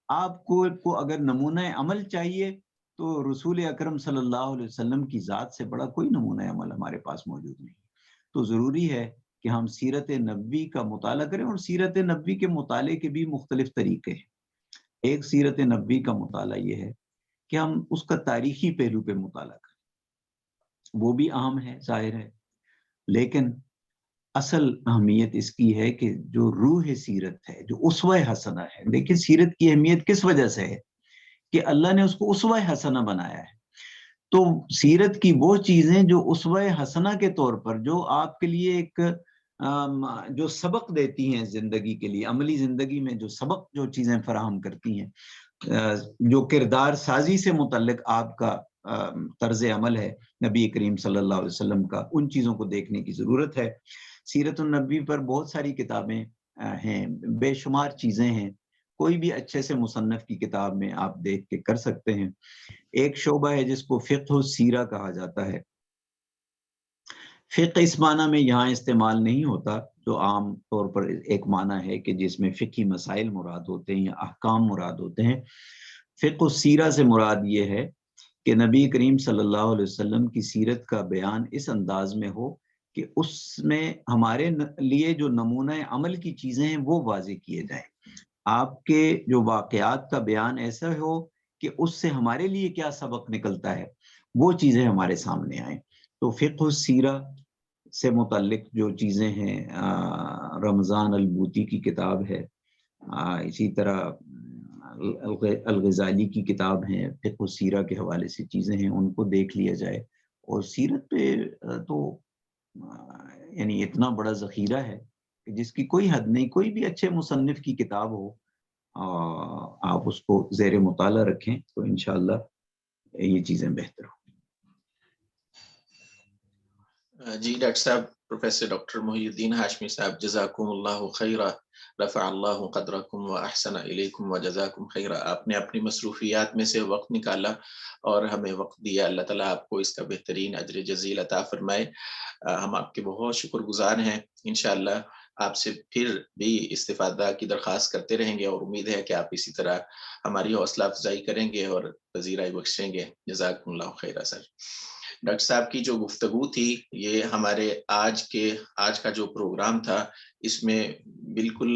آپ کو اگر نمونہ عمل چاہیے تو رسول اکرم صلی اللہ علیہ وسلم کی ذات سے بڑا کوئی نمونہ عمل ہمارے پاس موجود نہیں. تو ضروری ہے کہ ہم سیرت نبوی کا مطالعہ کریں، اور سیرت نبوی کے مطالعے کے بھی مختلف طریقے ہیں. ایک سیرت نبوی کا مطالعہ یہ ہے کہ ہم اس کا تاریخی پہلو پہ مطالعہ کریں، وہ بھی اہم ہے ظاہر ہے، لیکن اصل اہمیت اس کی ہے کہ جو روح سیرت ہے، جو اسوہ حسنہ ہے. دیکھیں سیرت کی اہمیت کس وجہ سے ہے کہ اللہ نے اس کو اسوہ حسنہ بنایا ہے. تو سیرت کی وہ چیزیں جو اسوہ حسنہ کے طور پر، جو آپ کے لیے ایک جو سبق دیتی ہیں زندگی کے لیے، عملی زندگی میں جو سبق، جو چیزیں فراہم کرتی ہیں، جو کردار سازی سے متعلق آپ کا طرز عمل ہے نبی کریم صلی اللہ علیہ وسلم کا، ان چیزوں کو دیکھنے کی ضرورت ہے. سیرت النبی پر بہت ساری کتابیں ہیں، بے شمار چیزیں ہیں. کوئی بھی اچھے سے مصنف کی کتاب میں آپ دیکھ کے کر سکتے ہیں. ایک شعبہ ہے جس کو فقہ السیرہ کہا جاتا ہے. فقہ اس معنی میں یہاں استعمال نہیں ہوتا جو عام طور پر ایک معنی ہے کہ جس میں فقہی مسائل مراد ہوتے ہیں یا احکام مراد ہوتے ہیں. فقہ السیرہ سے مراد یہ ہے کہ نبی کریم صلی اللہ علیہ وسلم کی سیرت کا بیان اس انداز میں ہو کہ اس میں ہمارے لیے جو نمونہ عمل کی چیزیں ہیں وہ واضح کیے جائیں. آپ کے جو واقعات کا بیان ایسا ہو کہ اس سے ہمارے لیے کیا سبق نکلتا ہے، وہ چیزیں ہمارے سامنے آئیں. تو فقہ السیرہ سے متعلق جو چیزیں ہیں، رمضان البوتی کی کتاب ہے، اسی طرح الغزالی کی کتاب ہیں، فقہ السیرہ کے حوالے سے چیزیں ہیں، ان کو دیکھ لیا جائے. اور سیرت پہ تو یعنی اتنا بڑا ذخیرہ ہے کہ جس کی کوئی حد نہیں. کوئی بھی اچھے مصنف کی کتاب ہو، آپ اس کو زیر مطالعہ رکھیں تو انشاءاللہ یہ چیزیں بہتر ہوں. جی ڈاکٹر صاحب، professor doctor Mohiuddin Hashmi صاحب، جزاکم اللہ خیرہ، رفع اللہ قدرکم و احسن الیکم و جزاکم خیرہ. آپ نے اپنی مصروفیات میں سے وقت نکالا اور ہمیں وقت دیا. اللہ تعالیٰ آپ کو اس کا بہترین اجر جزیل عطا فرمائے. ہم آپ کے بہت شکر گزار ہیں. انشاءاللہ آپ سے پھر بھی استفادہ کی درخواست کرتے رہیں گے، اور امید ہے کہ آپ اسی طرح ہماری حوصلہ افزائی کریں گے اور پذیرائی بخشیں گے. جزاکم اللہ خیرہ. سر ڈاکٹر صاحب کی جو گفتگو تھی، یہ ہمارے آج کا جو پروگرام تھا، اس میں بالکل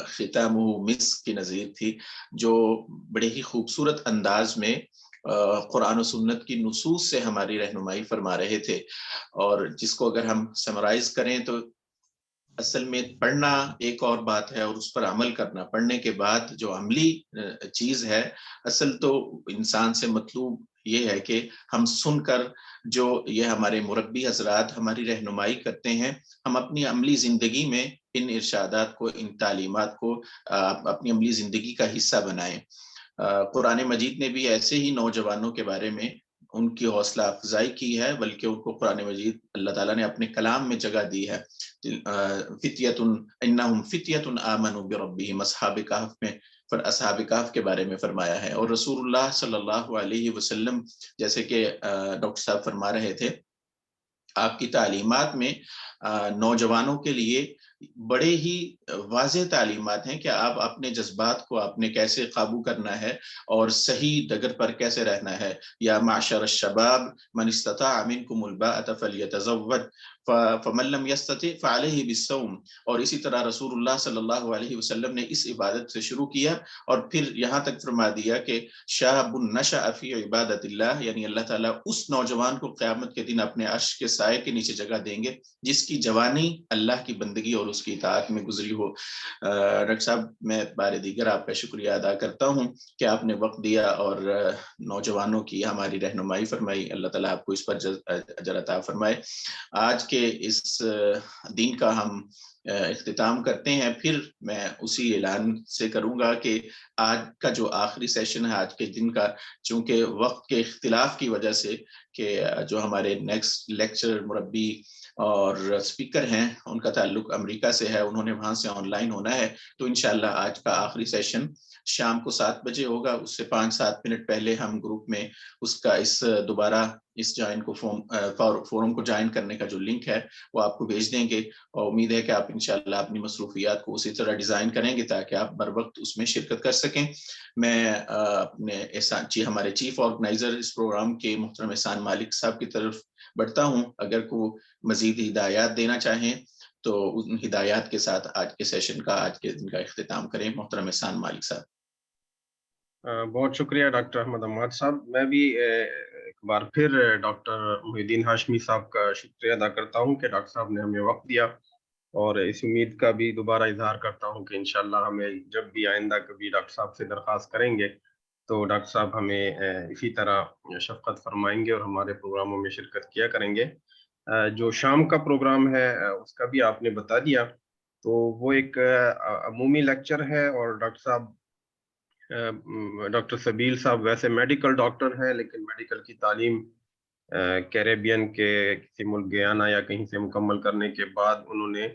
ختام مسک کی نظیر تھی، جو بڑے ہی خوبصورت انداز میں قرآن و سنت کی نصوص سے ہماری رہنمائی فرما رہے تھے، اور جس کو اگر ہم سمرائز کریں تو اصل میں پڑھنا ایک اور بات ہے، اور اس پر عمل کرنا. پڑھنے کے بعد جو عملی چیز ہے، اصل تو انسان سے مطلوب یہ ہے کہ ہم سن کر، جو یہ ہمارے مربی حضرات ہماری رہنمائی کرتے ہیں، ہم اپنی عملی زندگی میں ان ارشادات کو، ان تعلیمات کو اپنی عملی زندگی کا حصہ بنائیں. قرآن مجید نے بھی ایسے ہی نوجوانوں کے بارے میں ان کی حوصلہ افزائی کی ہے، بلکہ ان کو قرآن مجید اللہ تعالیٰ نے اپنے کلام میں جگہ دی ہے. فتیۃ انہم فتیۃ آمنوا بربہم، اصحاب کہف میں اصحاب کہف کے بارے میں فرمایا ہے. اور رسول اللہ صلی اللہ علیہ وسلم، جیسے کہ ڈاکٹر صاحب فرما رہے تھے، آپ کی تعلیمات میں نوجوانوں کے لیے بڑے ہی واضح تعلیمات ہیں کہ آپ اپنے جذبات کو آپ نے کیسے قابو کرنا ہے اور صحیح ڈگر پر کیسے رہنا ہے. یا معشر الشباب من استطاع منکم الباءۃ فلیتزوج فمن لم یستطع فعلیہ بالصوم. اور اسی طرح رسول اللہ صلی اللہ علیہ وسلم نے اس عبادت سے شروع کیا، اور پھر یہاں تک فرما دیا کہ شاب نشأ فی عبادت اللہ، یعنی اللہ تعالیٰ اس نوجوان کو قیامت کے دن اپنے عرش کے سائے کے نیچے جگہ دیں گے جس کی جوانی اللہ کی بندگی اور اس کی اطاعت میں گزری ہو. ڈاکٹر صاحب، میں بار دیگر آپ کا شکریہ ادا کرتا ہوں کہ آپ نے وقت دیا اور نوجوانوں کی ہماری رہنمائی فرمائی. اللہ تعالیٰ آپ کو اس پر اجر عطا فرمائے. آج کے اس دن کا ہم اختتام کرتے ہیں. پھر میں اسی اعلان سے کروں گا کہ آج کا جو آخری سیشن ہے آج کے دن کا، چونکہ وقت کے اختلاف کی وجہ سے کہ جو ہمارے نیکسٹ لیکچر مربی اور اسپیکر ہیں ان کا تعلق امریکہ سے ہے, انہوں نے وہاں سے آن لائن ہونا ہے. تو انشاءاللہ آج کا آخری سیشن شام کو 7 بجے ہوگا, اس سے 5-7 منٹ پہلے ہم گروپ میں اس کا دوبارہ اس جوائن کو فورم کو جوائن کرنے کا جو لنک ہے وہ آپ کو بھیج دیں گے, اور امید ہے کہ آپ انشاءاللہ اپنی مصروفیات کو اسی طرح ڈیزائن کریں گے تاکہ آپ بر وقت اس میں شرکت کر سکیں. میں اپنے ہمارے چیف آرگنائزر اس پروگرام کے محترم احسان مالک صاحب کی طرف بڑھتا ہوں, اگر کوئی مزید ہدایات دینا چاہیں تو ان ہدایات کے ساتھ آج کے سیشن کا, آج کے دن کا اختتام کریں. محترم احسان مالک صاحب. بہت شکریہ ڈاکٹر احمد عماد صاحب. میں بھی ایک بار پھر ڈاکٹر محی الدین ہاشمی صاحب کا شکریہ ادا کرتا ہوں کہ ڈاکٹر صاحب نے ہمیں وقت دیا, اور اس امید کا بھی دوبارہ اظہار کرتا ہوں کہ انشاءاللہ ہمیں جب بھی آئندہ کبھی ڈاکٹر صاحب سے درخواست کریں گے تو ڈاکٹر صاحب ہمیں اسی طرح شفقت فرمائیں گے اور ہمارے پروگراموں میں شرکت کیا کریں گے. جو شام کا پروگرام ہے اس کا بھی آپ نے بتا دیا, تو وہ ایک عمومی لیکچر ہے, اور ڈاکٹر سبیل صاحب ویسے میڈیکل ڈاکٹر ہیں, لیکن میڈیکل کی تعلیم کیریبین کے کسی ملک گیانا یا کہیں سے مکمل کرنے کے بعد انہوں نے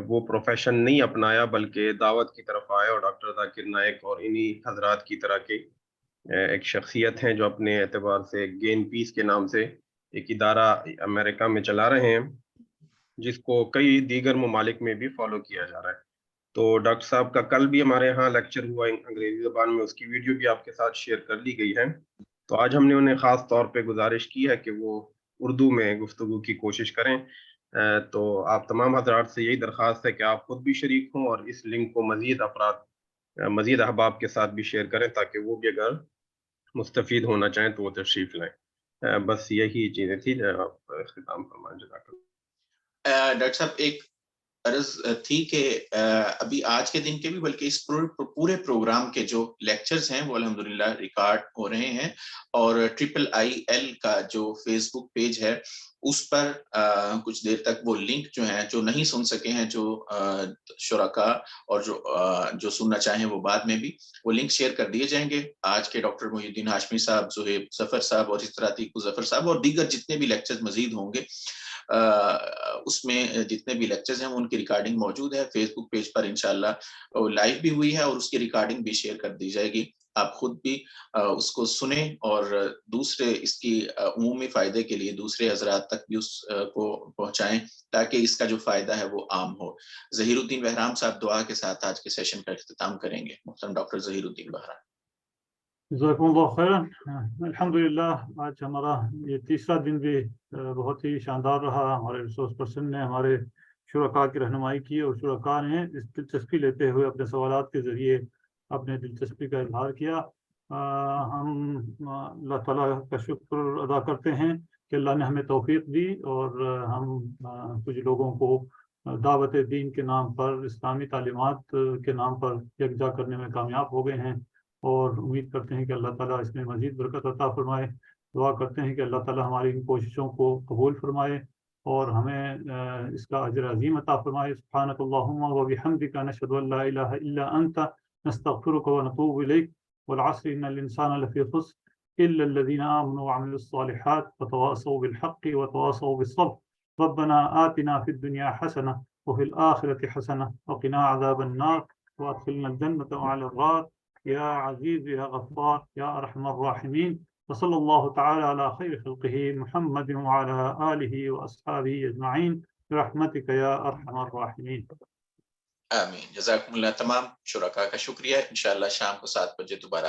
وہ پروفیشن نہیں اپنایا بلکہ دعوت کی طرف آئے, اور ڈاکٹر ذاکر نائک اور انہی حضرات کی طرح کے ایک شخصیت ہیں جو اپنے اعتبار سے گین پیس کے نام سے ایک ادارہ امریکہ میں چلا رہے ہیں, جس کو کئی دیگر ممالک میں بھی فالو کیا جا رہا ہے. تو ڈاکٹر صاحب کا کل بھی ہمارے ہاں لیکچر ہوا انگریزی زبان میں, اس کی ویڈیو بھی آپ کے ساتھ شیئر کر لی گئی ہے. تو آج ہم نے انہیں خاص طور پہ گزارش کی ہے کہ وہ اردو میں گفتگو کی کوشش کریں. تو آپ تمام حضرات سے یہی درخواست ہے کہ آپ خود بھی شریک ہوں اور اس لنک کو مزید احباب کے ساتھ بھی شیئر کریں تاکہ وہ بھی اگر مستفید ہونا چاہیں تو وہ تشریف لائیں. بس یہی چیزیں تھی, آپ اختتام فرمائیں. جزاک اللہ. ڈاکٹر صاحب ایک عرض تھی کہ ابھی آج کے دن کے بھی بلکہ اس پورے پروگرام کے جو لیکچرز ہیں وہ الحمدللہ ریکارڈ ہو رہے ہیں, اور IIIL کا جو فیس بک پیج ہے اس پر کچھ دیر تک وہ لنک جو ہیں, جو نہیں سن سکے ہیں, جو شرکاء اور جو سننا چاہیں وہ بعد میں بھی وہ لنک شیئر کر دیے جائیں گے. آج کے ڈاکٹر محی الدین ہاشمی صاحب, زہیب ظفر صاحب اور اس طرح عتیق ظفر صاحب اور دیگر جتنے بھی لیکچرز مزید ہوں گے, اس میں جتنے بھی لیکچرز ہیں ان کی ریکارڈنگ موجود ہے فیس بک پیج پر. انشاءاللہ لائیو بھی ہوئی ہے اور اس کی ریکارڈنگ بھی شیئر کر دی جائے گی. آپ خود بھی اس کو سنیں اور دوسرے اس کی عمومی فائدے کے لیے دوسرے حضرات تک بھی اس کو پہنچائیں تاکہ اس کا جو فائدہ ہے وہ عام ہو. ظہیر الدین بہرام صاحب دعا کے ساتھ آج کے سیشن کا اختتام کریں گے. محترم ڈاکٹر ظہیر الدین بہرام. جزاکم اللہ خیرا. الحمدللہ آج ہمارا یہ تیسرا دن بھی بہت ہی شاندار رہا. ہمارے ریسورس پرسن نے ہمارے شرکاء کی رہنمائی کی, اور شرکاء نے اس دلچسپی لیتے ہوئے اپنے سوالات کے ذریعے اپنے دلچسپی کا اظہار کیا. ہم اللہ تعالیٰ کا شکر ادا کرتے ہیں کہ اللہ نے ہمیں توفیق دی اور ہم کچھ لوگوں کو دعوت دین کے نام پر, اسلامی تعلیمات کے نام پر یکجا کرنے میں کامیاب ہو گئے ہیں, اور امید کرتے ہیں کہ اللہ تعالیٰ اس میں مزید برکت عطا فرمائے. دعا کرتے ہیں کہ اللہ تعالیٰ ہماری ان کوششوں کو قبول فرمائے اور ہمیں اس کا اجر عظیم عطا فرمائے. سبحانک اللہم و بحمدک نشہد ان لا الہ الا انت نستغفرک و نتوب الیک والعصر ان الانسان لفی خسر الا الذین آمنوا وعملوا الصالحات وتواصوا بالحق وتواصوا بالصبر. ربنا آتنا فی الدنیا حسنہ وفی الآخرة حسنہ وقنا عذاب النار وادخلنا الجنة مع الابرار یا عزیز یا غفار یا ارحم الراحمین. وصلی اللہ تعالی علی خیر خلقہ محمد وعلی آلہ واصحابہ اجمعین برحمتک یا ارحم الراحمین. آمین. جزاکم اللہ. تمام شرکاء کا شکریہ. انشاءاللہ شام کو 7 بجے دوبارہ